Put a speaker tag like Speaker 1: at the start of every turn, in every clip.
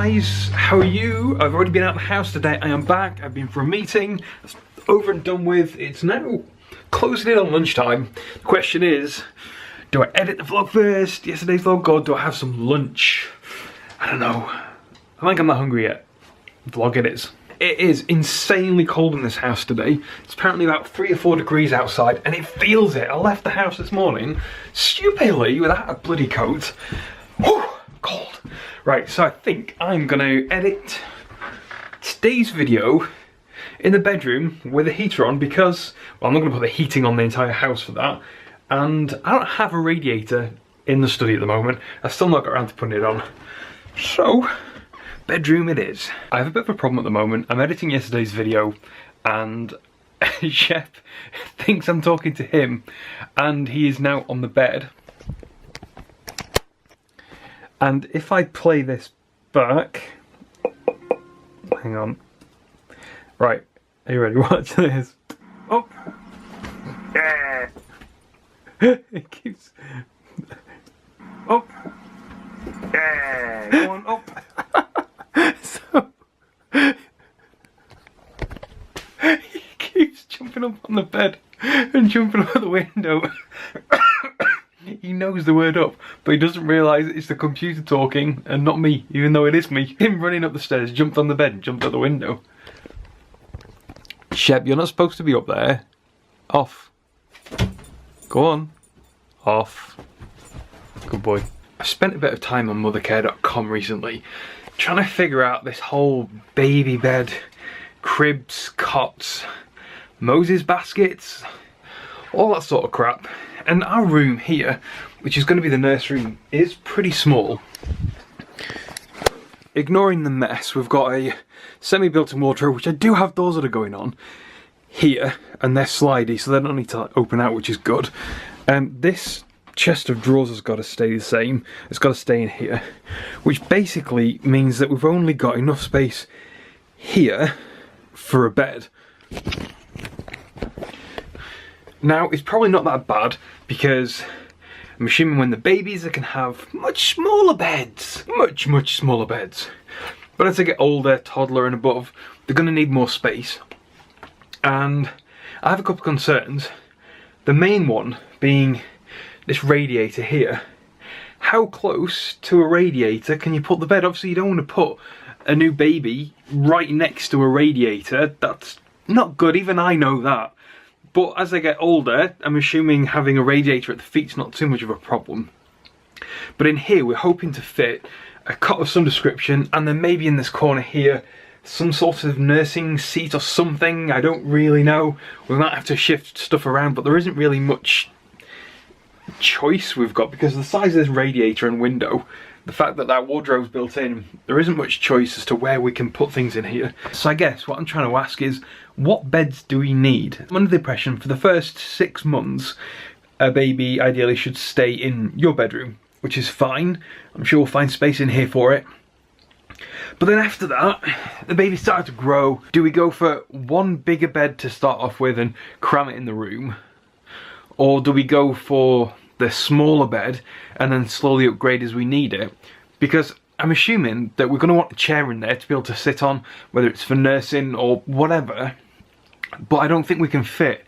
Speaker 1: guys, how are you? I've already been out of the house today. I am back. I've been for a meeting. It's over and done with. It's now closing in on lunchtime. The question is, do I edit the vlog first, yesterday's vlog, or do I have some lunch? I don't know. I think I'm not hungry yet. Vlog it is. It is insanely cold in this house today. It's apparently about 3 or 4 degrees outside and it feels it. I left the house this morning stupidly without a bloody coat. Whew, cold. Right, so I think I'm gonna edit today's video in the bedroom with the heater on because, well, I'm not gonna put the heating on the entire house for that. And I don't have a radiator in the study at the moment. I've still not got around to putting it on. So, bedroom it is. I have a bit of a problem at the moment. I'm editing yesterday's video and Shep thinks I'm talking to him and he is now on the bed. And if I play this back, hang on. Right, are you ready? Watch this. Oh! Yeah! It keeps... Oh! Yeah! Go on, up! So... he keeps jumping up on the bed and jumping up the window. He knows the word up, but he doesn't realise it's the computer talking and not me, even though it is me. Him running up the stairs, jumped on the bed and jumped out the window. Shep, you're not supposed to be up there. Off. Go on. Off. Good boy. I've spent a bit of time on mothercare.com recently trying to figure out this whole baby bed, cribs, cots, Moses baskets, all that sort of crap. And our room here, which is going to be the nursery, is pretty small. Ignoring the mess, we've got a semi-built-in wardrobe, which I do have doors that are going on here, and they're slidey, so they don't need to open out, which is good. This chest of drawers has got to stay the same. It's got to stay in here, which basically means that we've only got enough space here for a bed. Now, it's probably not that bad because I'm assuming when the babies, they can have much smaller beds. Much smaller beds. But as they get older, toddler and above, they're going to need more space. And I have a couple of concerns. The main one being this radiator here. How close to a radiator can you put the bed? Obviously, you don't want to put a new baby right next to a radiator. That's not good, even I know that. But as they get older, I'm assuming having a radiator at the feet's not too much of a problem. But in here, we're hoping to fit a cot of some description, and then maybe in this corner here, some sort of nursing seat or something. I don't really know. We might have to shift stuff around, but there isn't really much choice we've got because of the size of this radiator and window. The fact that that wardrobe's built in, there isn't much choice as to where we can put things in here. So I guess what I'm trying to ask is, what beds do we need? I'm under the impression for the first 6 months, a baby ideally should stay in your bedroom, which is fine. I'm sure we'll find space in here for it. But then after that, the baby started to grow. Do we go for one bigger bed to start off with and cram it in the room? Or do we go for the smaller bed and then slowly upgrade as we need it? Because I'm assuming that we're going to want a chair in there to be able to sit on, whether it's for nursing or whatever, but I don't think we can fit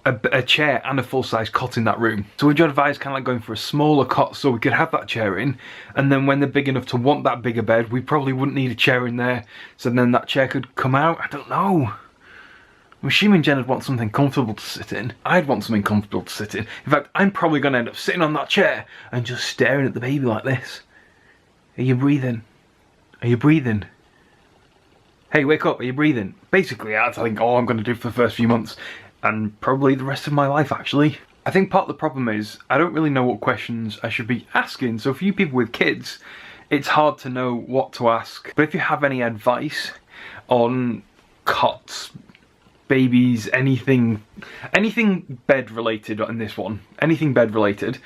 Speaker 1: a chair and a full-size cot in that room. So would you advise kind of like going for a smaller cot so we could have that chair in, and then when they're big enough to want that bigger bed, we probably wouldn't need a chair in there, so then that chair could come out? I don't know. I'm assuming Jen would want something comfortable to sit in. I'd want something comfortable to sit in. In fact, I'm probably going to end up sitting on that chair and just staring at the baby like this. Are you breathing? Are you breathing? Hey, wake up, are you breathing? Basically, that's I think all I'm going to do for the first few months, and probably the rest of my life actually. I think part of the problem is I don't really know what questions I should be asking, so for you people with kids, it's hard to know what to ask. But if you have any advice on cots, babies, anything bed related on this one, anything bed related,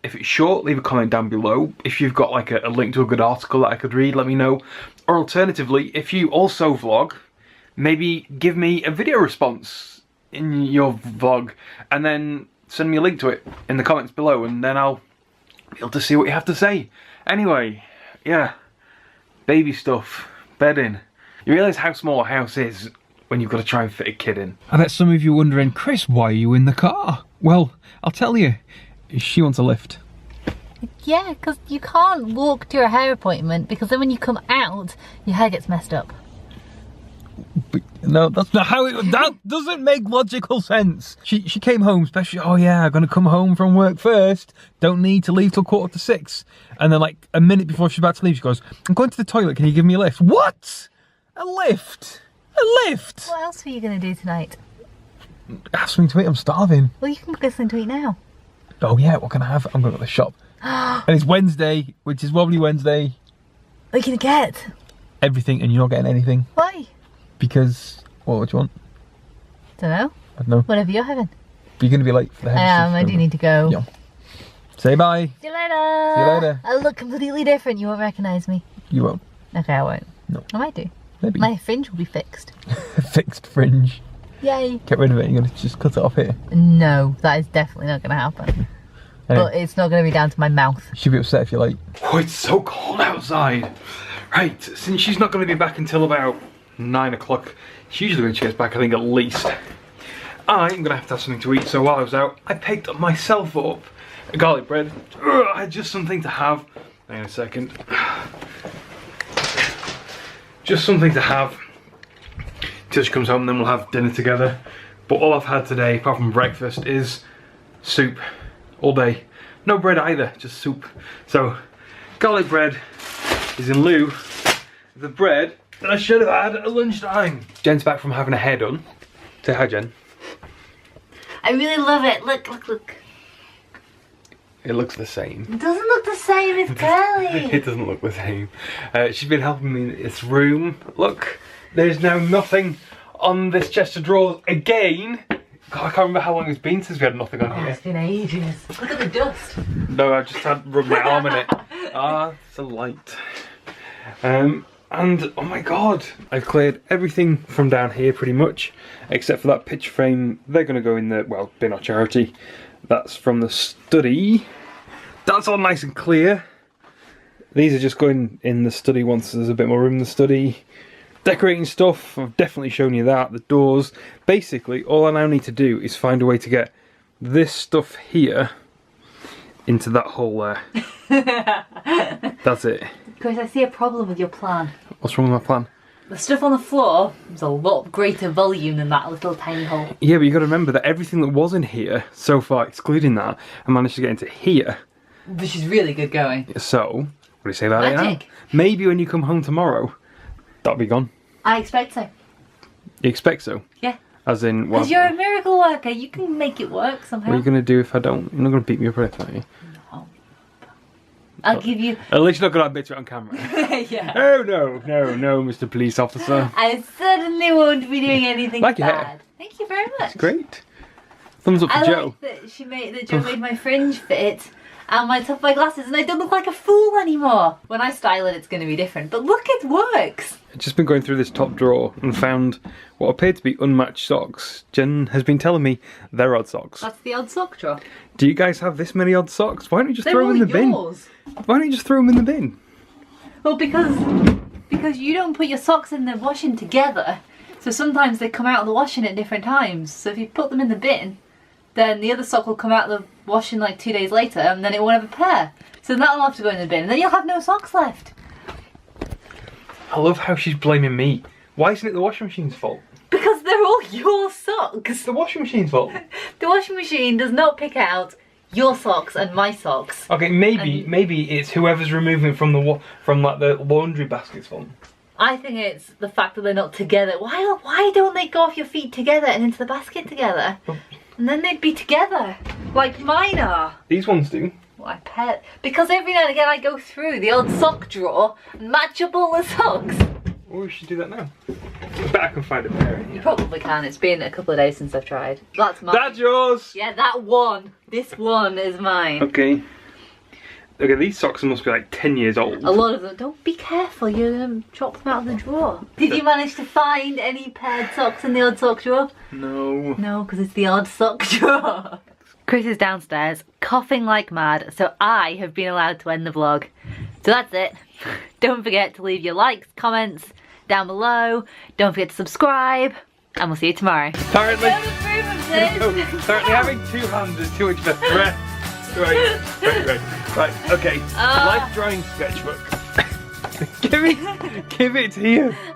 Speaker 1: if it's short, leave a comment down below. If you've got like a link to a good article that I could read, let me know. Or alternatively, if you also vlog, maybe give me a video response in your vlog and then send me a link to it in the comments below, and then I'll be able to see what you have to say. Anyway, yeah, baby stuff, bedding. You realise how small a house is when you've got to try and fit a kid in. I bet some of you are wondering, Chris, why are you in the car? Well, I'll tell you. She wants a lift.
Speaker 2: Yeah, because you can't walk to a hair appointment because then when you come out, your hair gets messed up.
Speaker 1: But no, that's not how it... That doesn't make logical sense. She came home, especially, oh yeah, I'm going to come home from work first. Don't need to leave till 5:45. And then like a minute before she's about to leave, she goes, I'm going to the toilet, can you give me a lift? What? A lift? A lift?
Speaker 2: What else are you going to do tonight?
Speaker 1: Have something to eat, I'm starving.
Speaker 2: Well, you can get something to eat now.
Speaker 1: Oh yeah, what can I have? I'm going to the shop. And it's Wednesday, which is Wobbly Wednesday.
Speaker 2: What are you going to get?
Speaker 1: Everything, and you're not getting anything.
Speaker 2: Why?
Speaker 1: Because, what do you want?
Speaker 2: Don't know.
Speaker 1: I don't know.
Speaker 2: Whatever you're having.
Speaker 1: But you're going to be late for the head.
Speaker 2: I do need to go.
Speaker 1: Yeah. Say bye.
Speaker 2: See you later.
Speaker 1: See you later.
Speaker 2: I look completely different. You won't recognise me.
Speaker 1: You won't.
Speaker 2: Okay, I won't.
Speaker 1: No.
Speaker 2: I might do.
Speaker 1: Maybe.
Speaker 2: My fringe will be fixed.
Speaker 1: Fixed fringe.
Speaker 2: Yay.
Speaker 1: Get rid of it. You're going to just cut it off here.
Speaker 2: No, that is definitely not going to happen.
Speaker 1: Anyway.
Speaker 2: But it's not going to be down to my mouth.
Speaker 1: You should be upset if you're late. Oh, it's so cold outside. Right, since she's not going to be back until about 9 o'clock, she's usually when she gets back, I think at least, I'm going to have something to eat. So while I was out, I picked myself up a garlic bread. I had just something to have. Hang on a second. Just something to have till she comes home, and then we'll have dinner together. But all I've had today, apart from breakfast, is soup. All day. No bread either, just soup. So, garlic bread is in lieu of the bread that I should have had at lunchtime. Jen's back from having her hair done. Say hi, Jen.
Speaker 2: I really love it. Look, look, look.
Speaker 1: It looks the same.
Speaker 2: It doesn't look the same, it's curly.
Speaker 1: It doesn't look the same. She's been helping me in this room. Look, there's now nothing on this chest of drawers again. God, I can't remember how long it's been since we had nothing on here.
Speaker 2: It's been ages. Look at the dust.
Speaker 1: No, I just had rubbed my arm in it. Ah, it's a light. And oh my god, I've cleared everything from down here pretty much, except for that picture frame. They're going to go in the, well, bin or charity. That's from the study. That's all nice and clear. These are just going in the study once there's a bit more room in the study. Decorating stuff, I've definitely shown you that. The doors. Basically, all I now need to do is find a way to get this stuff here into that hole there. That's it.
Speaker 2: Chris, I see a problem with your plan.
Speaker 1: What's wrong with my plan?
Speaker 2: The stuff on the floor is a lot greater volume than that little tiny hole.
Speaker 1: Yeah, but you got to remember that everything that was in here so far, excluding that, I managed to get into here.
Speaker 2: Which is really good going.
Speaker 1: So, what do you say about it now?
Speaker 2: Magic.
Speaker 1: Maybe when you come home tomorrow, that'll be gone.
Speaker 2: I expect so.
Speaker 1: You expect so?
Speaker 2: Yeah.
Speaker 1: As in, what?
Speaker 2: Because you're a miracle worker, you can make it work somehow.
Speaker 1: What are you going to do if I don't? You're not going to beat me up or anything, are you?
Speaker 2: No. I'll give you...
Speaker 1: At least you're not going to admit to it on camera.
Speaker 2: Yeah.
Speaker 1: Oh, no, Mr. Police Officer.
Speaker 2: I certainly won't be doing anything
Speaker 1: Like your
Speaker 2: bad.
Speaker 1: hair.
Speaker 2: Thank you very much.
Speaker 1: It's great. Thumbs up for
Speaker 2: I
Speaker 1: Joe.
Speaker 2: like that Joe made my fringe fit and my top of my glasses, and I don't look like a fool anymore. When I style it, it's going to be different. But look, it works.
Speaker 1: I've just been going through this top drawer and found what appeared to be unmatched socks. Jen has been telling me they're odd socks.
Speaker 2: That's the odd sock drawer.
Speaker 1: Do you guys have this many odd socks? Why don't you just
Speaker 2: They're
Speaker 1: throw them in
Speaker 2: all
Speaker 1: the bin?
Speaker 2: yours.
Speaker 1: Why don't you just throw them in the bin?
Speaker 2: Well, because you don't put your socks in the washing together, so sometimes they come out of the washing at different times. So if you put them in the bin, then the other sock will come out of the washing like 2 days later, and then it won't have a pair. So that'll have to go in the bin, and then you'll have no socks left.
Speaker 1: I love how she's blaming me. Why isn't it the washing machine's fault?
Speaker 2: Because they're all your socks.
Speaker 1: It's the washing machine's fault.
Speaker 2: The washing machine does not pick out your socks and my socks.
Speaker 1: Okay, maybe it's whoever's removing from the laundry basket's fault.
Speaker 2: I think it's the fact that they're not together. Why don't they go off your feet together and into the basket together? And then they'd be together, like mine are.
Speaker 1: These ones do.
Speaker 2: Well, I bet. Because every now and again I go through the old sock drawer and match up all the socks.
Speaker 1: Well, we should do that now. I bet I can find a pair in
Speaker 2: You
Speaker 1: here.
Speaker 2: probably can. It's been a couple of days since I've tried. That's mine.
Speaker 1: That's yours!
Speaker 2: Yeah, that one. This one is mine.
Speaker 1: Okay. Okay, these socks must be like 10 years old.
Speaker 2: A lot of them. Don't be careful, you're going to chop them out of the drawer. Did you manage to find any paired socks in the odd sock drawer?
Speaker 1: No.
Speaker 2: No, because it's the odd sock drawer. Chris is downstairs, coughing like mad, so I have been allowed to end the vlog. So that's it. Don't forget to leave your likes, comments down below. Don't forget to subscribe. And we'll see you tomorrow.
Speaker 1: Apparently, apparently having 2 hands is too much of a threat. Right, okay. Life drawing sketchbook. Give it here.